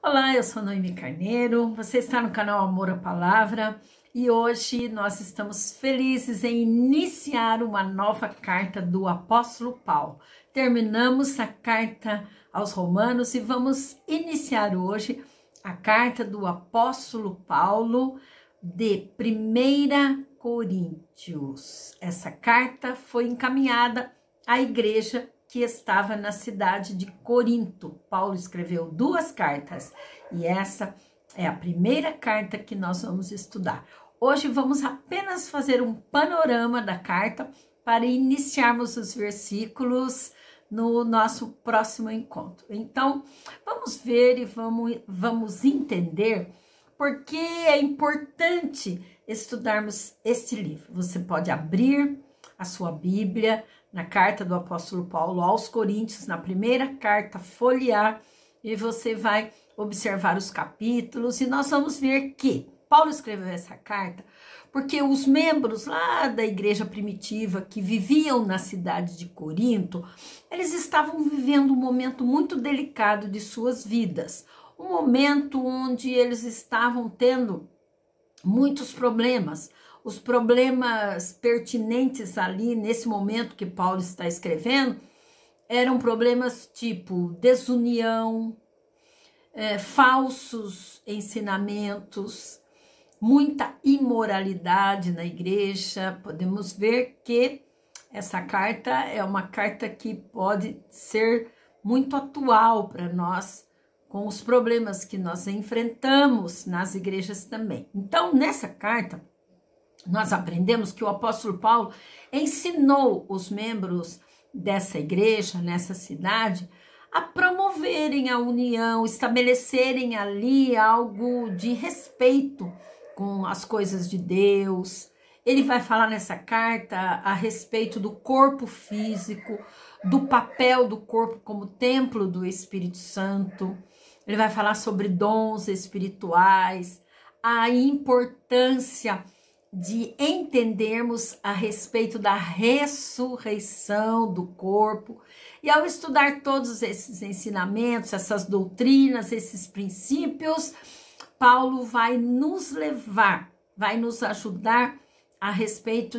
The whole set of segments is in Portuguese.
Olá, eu sou Noemi Carneiro, você está no canal Amor à Palavra e hoje nós estamos felizes em iniciar uma nova carta do apóstolo Paulo. Terminamos a carta aos Romanos e vamos iniciar hoje a carta do apóstolo Paulo de 1 Coríntios. Essa carta foi encaminhada à igreja que estava na cidade de Corinto. Paulo escreveu 2 cartas e essa é a primeira carta que nós vamos estudar. Hoje vamos apenas fazer um panorama da carta para iniciarmos os versículos no nosso próximo encontro. Então, vamos ver e vamos entender por que é importante estudarmos este livro. Você pode abrir a sua Bíblia na carta do apóstolo Paulo aos Coríntios, na primeira carta, folhear, e você vai observar os capítulos, e nós vamos ver que Paulo escreveu essa carta porque os membros lá da igreja primitiva que viviam na cidade de Corinto, eles estavam vivendo um momento muito delicado de suas vidas, um momento onde eles estavam tendo muitos problemas. Os problemas pertinentes ali nesse momento que Paulo está escrevendo eram problemas tipo desunião, falsos ensinamentos, muita imoralidade na igreja. Podemos ver que essa carta é uma carta que pode ser muito atual para nós, com os problemas que nós enfrentamos nas igrejas também. Então, nessa carta, nós aprendemos que o apóstolo Paulo ensinou os membros dessa igreja, nessa cidade, a promoverem a união, estabelecerem ali algo de respeito com as coisas de Deus. Ele vai falar nessa carta a respeito do corpo físico, do papel do corpo como templo do Espírito Santo. Ele vai falar sobre dons espirituais, a importância de entendermos a respeito da ressurreição do corpo. E ao estudar todos esses ensinamentos, essas doutrinas, esses princípios, Paulo vai nos levar, vai nos ajudar a respeito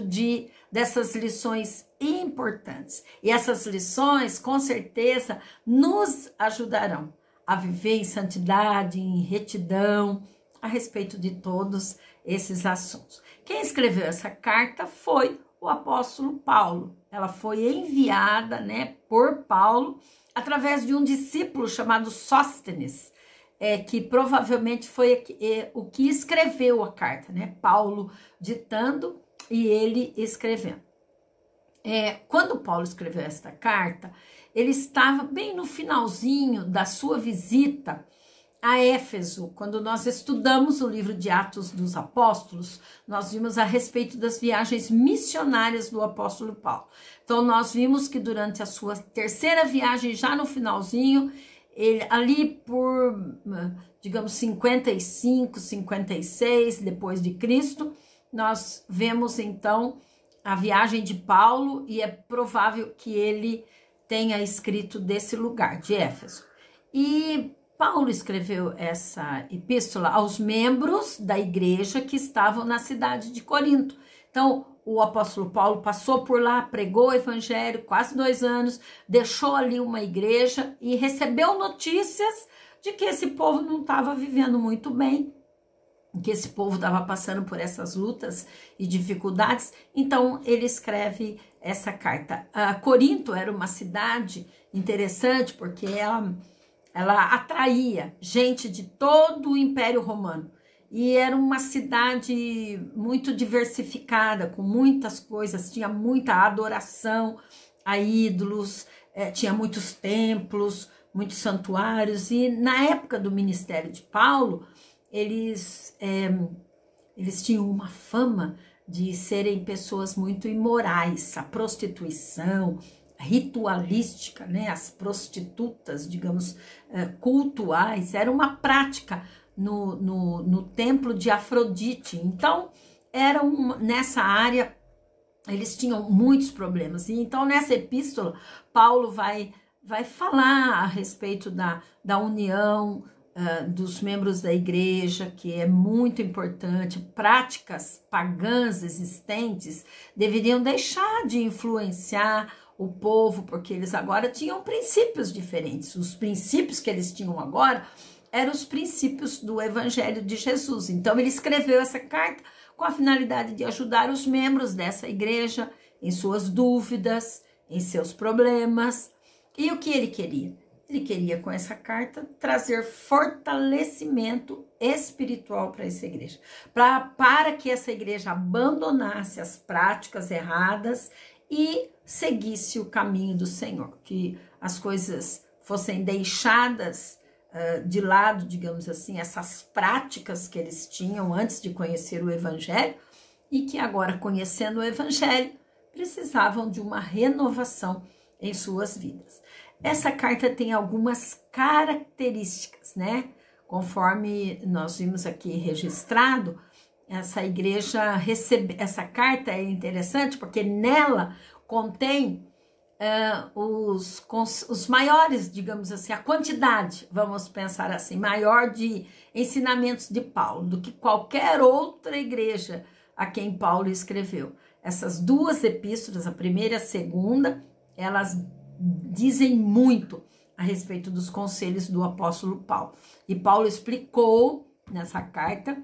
dessas lições importantes. E essas lições, com certeza, nos ajudarão a viver em santidade, em retidão, a respeito de todos esses assuntos. Quem escreveu essa carta foi o apóstolo Paulo. Ela foi enviada, por Paulo através de um discípulo chamado Sóstenes, que provavelmente foi o que escreveu a carta, Paulo ditando e ele escrevendo. Quando Paulo escreveu esta carta, ele estava bem no finalzinho da sua visita a Éfeso. Quando nós estudamos o livro de Atos dos Apóstolos, nós vimos a respeito das viagens missionárias do apóstolo Paulo. Então, nós vimos que durante a sua terceira viagem, já no finalzinho, ele ali por, digamos, 55, 56 depois de Cristo, nós vemos então a viagem de Paulo e é provável que ele tenha escrito desse lugar, de Éfeso. E Paulo escreveu essa epístola aos membros da igreja que estavam na cidade de Corinto. Então, o apóstolo Paulo passou por lá, pregou o evangelho quase 2 anos, deixou ali uma igreja e recebeu notícias de que esse povo não estava vivendo muito bem, que esse povo estava passando por essas lutas e dificuldades. Então, ele escreve essa carta. Corinto era uma cidade interessante porque ela atraía gente de todo o Império Romano. E era uma cidade muito diversificada, com muitas coisas, tinha muita adoração a ídolos, tinha muitos templos, muitos santuários. E na época do ministério de Paulo, eles tinham uma fama de serem pessoas muito imorais, a prostituição ritualística, as prostitutas, digamos, cultuais, era uma prática no templo de Afrodite. Então, nessa área, eles tinham muitos problemas. E então, nessa epístola, Paulo vai falar a respeito da união dos membros da igreja, que é muito importante, práticas pagãs existentes deveriam deixar de influenciar o povo, porque eles agora tinham princípios diferentes. Os princípios que eles tinham agora eram os princípios do Evangelho de Jesus. Então ele escreveu essa carta com a finalidade de ajudar os membros dessa igreja em suas dúvidas, em seus problemas. E o que ele queria? Ele queria, com essa carta, trazer fortalecimento espiritual para essa igreja, para que essa igreja abandonasse as práticas erradas e seguisse o caminho do Senhor, que as coisas fossem deixadas de lado, digamos assim, essas práticas que eles tinham antes de conhecer o Evangelho, e que agora, conhecendo o Evangelho, precisavam de uma renovação em suas vidas. Essa carta tem algumas características, né? Conforme nós vimos aqui registrado, essa igreja essa carta é interessante porque nela contém os maiores, digamos assim, a quantidade, vamos pensar assim, maior de ensinamentos de Paulo do que qualquer outra igreja a quem Paulo escreveu. Essas duas epístolas, a primeira e a segunda, elas dizem muito a respeito dos conselhos do apóstolo Paulo. E Paulo explicou nessa carta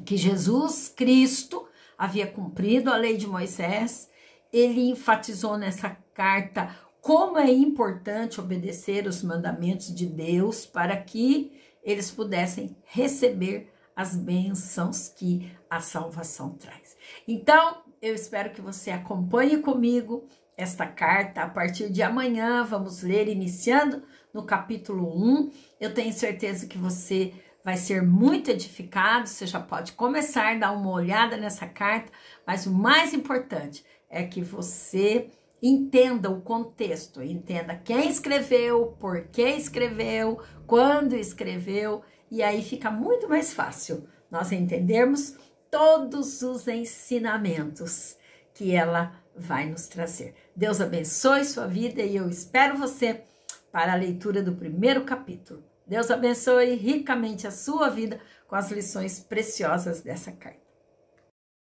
que Jesus Cristo havia cumprido a lei de Moisés. Ele enfatizou nessa carta como é importante obedecer os mandamentos de Deus para que eles pudessem receber as bênçãos que a salvação traz. Então, eu espero que você acompanhe comigo esta carta. A partir de amanhã vamos ler, iniciando no capítulo 1. Eu tenho certeza que você vai ser muito edificado. Você já pode começar a dar uma olhada nessa carta, mas o mais importante é que você entenda o contexto, entenda quem escreveu, por que escreveu, quando escreveu, e aí fica muito mais fácil nós entendermos todos os ensinamentos que ela vai nos trazer. Deus abençoe sua vida e eu espero você para a leitura do primeiro capítulo. Deus abençoe ricamente a sua vida com as lições preciosas dessa carta.